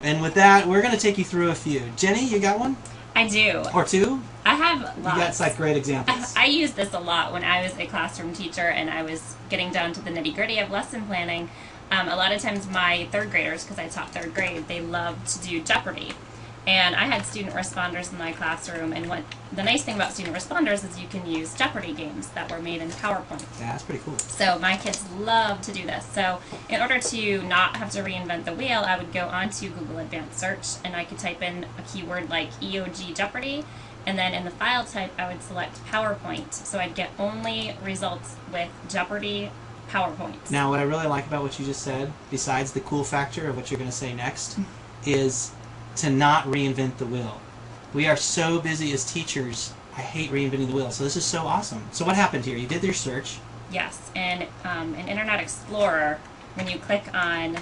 And with that, we're going to take you through a few. Jenny, you got one? I do. Or two? I have lots. You got like great examples. I used this a lot when I was a classroom teacher and I was getting down to the nitty-gritty of lesson planning. A lot of times my third graders, because I taught third grade, they loved to do Jeopardy! And I had student responders in my classroom, and what the nice thing about student responders is you can use Jeopardy! Games that were made in PowerPoint. Yeah, that's pretty cool. So my kids love to do this. So in order to not have to reinvent the wheel, I would go onto Google Advanced Search and I could type in a keyword like EOG Jeopardy! And then in the file type, I would select PowerPoint. So I'd get only results with Jeopardy! PowerPoint. Now, what I really like about what you just said, besides the cool factor of what you're going to say next, is to not reinvent the wheel. We are so busy as teachers, I hate reinventing the wheel. So this is so awesome. So what happened here? You did your search. Yes, and in Internet Explorer, when you click on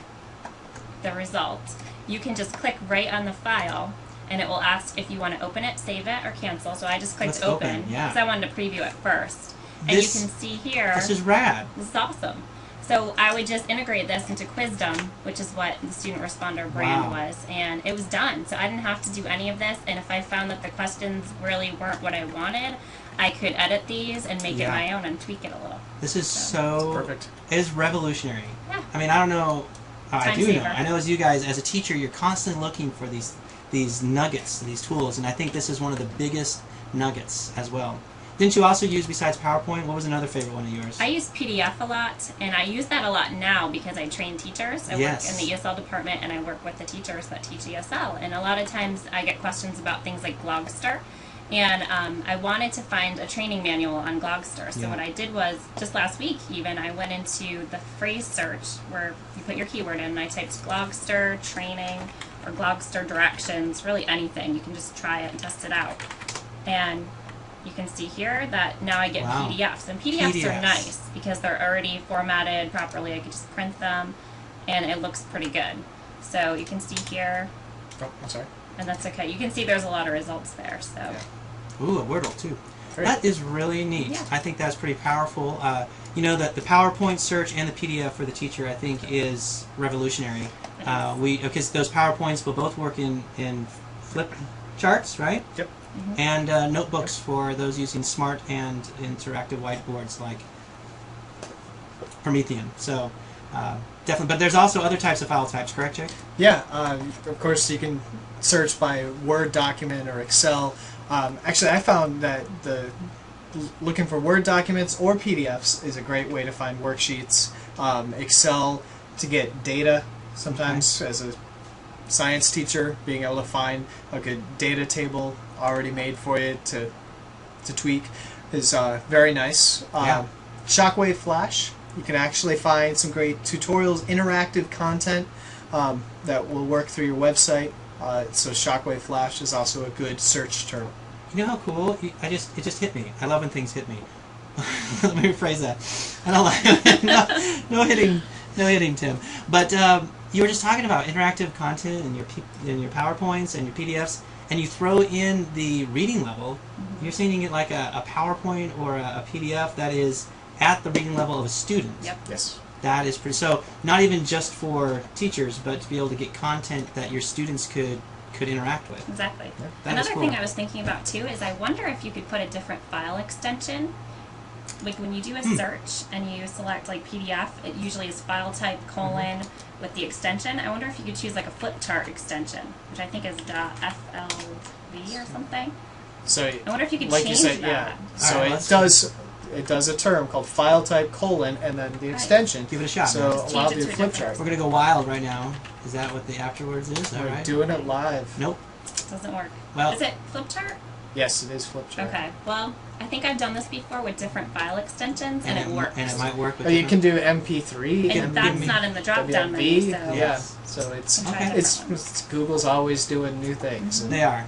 the result, you can just click right on the file, and it will ask if you want to open it, save it, or cancel. So I just clicked open because I wanted to preview it first. And you can see here. This is rad. This is awesome. So I would just integrate this into Quizdom, which is what the student responder brand was, and it was done. So I didn't have to do any of this, and if I found that the questions really weren't what I wanted, I could edit these and make it my own and tweak it a little. This is so perfect. It is revolutionary. Yeah. I mean, I don't know. I do saver. know. I know as you guys, as a teacher, you're constantly looking for these nuggets, these tools, and I think this is one of the biggest nuggets as well. Didn't you also use, besides PowerPoint, what was another favorite one of yours? I use PDF a lot, and I use that a lot now because I train teachers. I work in the ESL department, and I work with the teachers that teach ESL. And a lot of times I get questions about things like Glogster, and I wanted to find a training manual on Glogster. So what I did was, just last week even, I went into the phrase search where you put your keyword in, and I typed Glogster training or Glogster directions, really anything. You can just try it and test it out. And you can see here that now I get PDFs, and PDFs are nice because they're already formatted properly. I could just print them, and it looks pretty good. So you can see here. Oh, I'm sorry. And that's okay. You can see there's a lot of results there. So. Ooh, a Wordle too. Great. That is really neat. Yeah. I think that's pretty powerful. You know that the PowerPoint search and the PDF for the teacher, I think, is revolutionary. Because those PowerPoints will both work in flip charts, right? Yep. And notebooks for those using smart and interactive whiteboards like Promethean. So definitely, but there's also other types of file types, correct, Jake? Yeah, of course you can search by Word document or Excel. Actually, I found that looking for Word documents or PDFs is a great way to find worksheets. Excel to get data sometimes as a science teacher, being able to find a good data table already made for you to tweak is very nice. Shockwave Flash, you can actually find some great tutorials, interactive content that will work through your website. So Shockwave Flash is also a good search term. You know how cool? It just hit me. I love when things hit me. Let me rephrase that. I don't like no hitting, Tim. But you were just talking about interactive content and your PowerPoints and your PDFs, and you throw in the reading level. You're saying you get like a PowerPoint or a PDF that is at the reading level of a student. Yep. Yes. That is pretty. So not even just for teachers, but to be able to get content that your students could interact with. Exactly. That Another is cool. thing I was thinking about too is I wonder if you could put a different file extension. Like when you do a search and you select like PDF, it usually is file type : with the extension. I wonder if you could choose like a flip chart extension, which I think is .flv or something. So I wonder if you could like change you said, that. So it does a term called file type : and then the extension. Give it a shot. So Just allow change it the to a flip different- chart. We're gonna go wild right now. Is that what the afterwards is? All We're right. doing it live. Nope. Doesn't work. Well, Is it flip chart? Yes, it is flip chart. Okay. Well, I think I've done this before with different file extensions, and it works. And it might work with You can do MP3. And that's not in the drop-down menu. So Yeah. So it's Google's always doing new things. They are.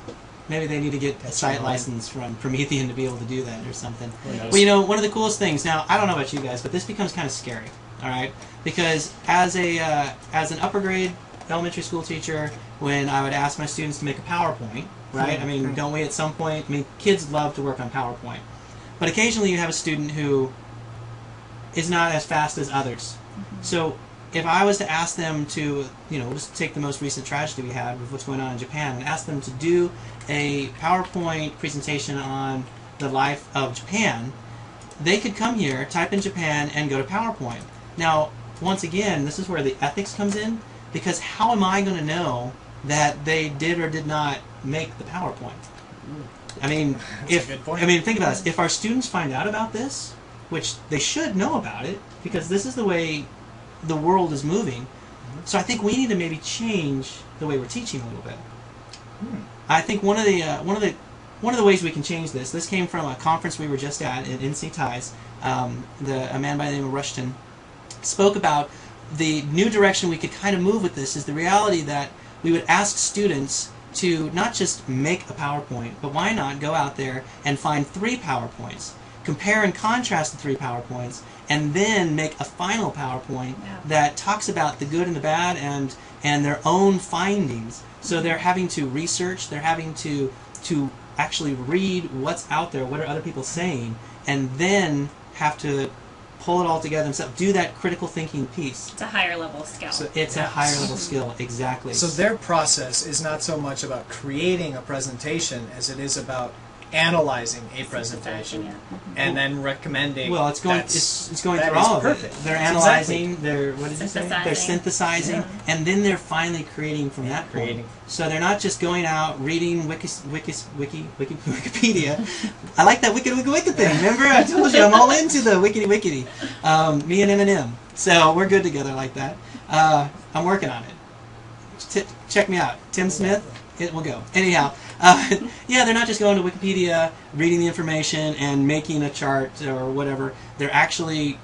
Maybe they need to get a site license from Promethean to be able to do that or something. Who knows? Well, you know, one of the coolest things, now, I don't know about you guys, but this becomes kind of scary, all right? Because as an upper grade elementary school teacher, when I would ask my students to make a PowerPoint, right? I mean, don't we at some point, I mean, kids love to work on PowerPoint. But occasionally you have a student who is not as fast as others. So if I was to ask them to, just take the most recent tragedy we had with what's going on in Japan, and ask them to do a PowerPoint presentation on the life of Japan, they could come here, type in Japan, and go to PowerPoint. Now, once again, this is where the ethics comes in, because how am I going to know that they did or did not make the PowerPoint? I mean, That's a good point. Think about this. If our students find out about this, which they should know about it, because this is the way the world is moving. So I think we need to maybe change the way we're teaching a little bit. I think one of the ways we can change this. This came from a conference we were just at NC Ties. A man by the name of Rushton spoke about the new direction we could kind of move with this. Is the reality that we would ask students to not just make a PowerPoint, but why not go out there and find 3 PowerPoints, compare and contrast the 3 PowerPoints, and then make a final PowerPoint that talks about the good and the bad and their own findings. So they're having to research, they're having to actually read what's out there, what are other people saying, and then have to pull it all together themselves, do that critical thinking piece. It's a higher level skill. So it's a higher level skill, exactly. So their process is not so much about creating a presentation as it is about analyzing a presentation and then recommending. Well, it's going through all of it. They're analyzing, they're They're synthesizing, and then they're finally creating from that point. So they're not just going out reading Wikipedia. I like that wiki thing. Remember, I told you I'm all into the wiki. Me and Eminem. So we're good together like that. I'm working on it. Check me out, Tim Smith. It will go. Anyhow, they're not just going to Wikipedia, reading the information, and making a chart or whatever. They're actually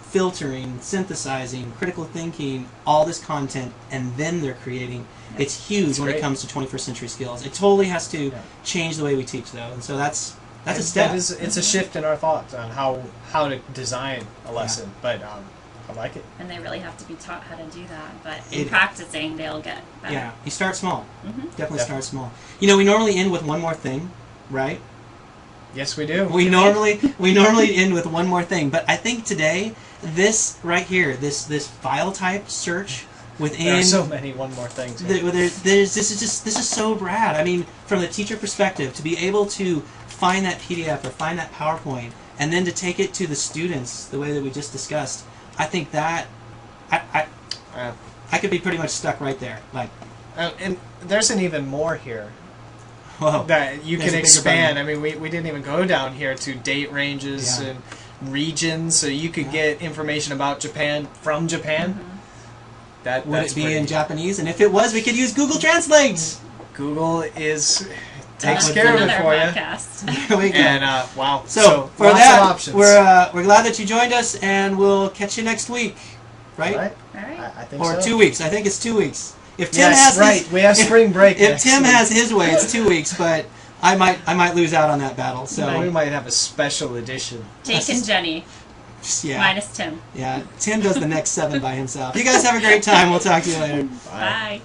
filtering, synthesizing, critical thinking, all this content, and then they're creating. It's huge when it comes to 21st century skills. It totally has to change the way we teach, though, and so that's a step. It's a shift in our thoughts on how to design a lesson, but I like it. And they really have to be taught how to do that, but in practicing, they'll get better. Yeah, you start small. Definitely start small. We normally end with one more thing, right? Yes, we do. We normally end with one more thing, but I think today, this right here, this file type search within. There are so many one more things. This is so rad. I mean, from the teacher perspective, to be able to find that PDF or find that PowerPoint, and then to take it to the students the way that we just discussed. I think that I could be pretty much stuck right there. And there's an even more here. Whoa, that you can expand. I mean, we didn't even go down here to date ranges and regions, so you could get information about Japan from Japan. Would it be in Japanese? And if it was, we could use Google Translate. Google takes care of it for you. There we go. And wow. So for lots that, of options. we're glad that you joined us, and we'll catch you next week, right? All right. I think so. Or 2 weeks. I think it's 2 weeks. If Tim has we have spring break. If Tim has his way, it's 2 weeks, but I might lose out on that battle. So we might have a special edition. Jake and Jenny. Minus Tim. Yeah, Tim does the next 7 by himself. You guys have a great time. We'll talk to you later. Bye.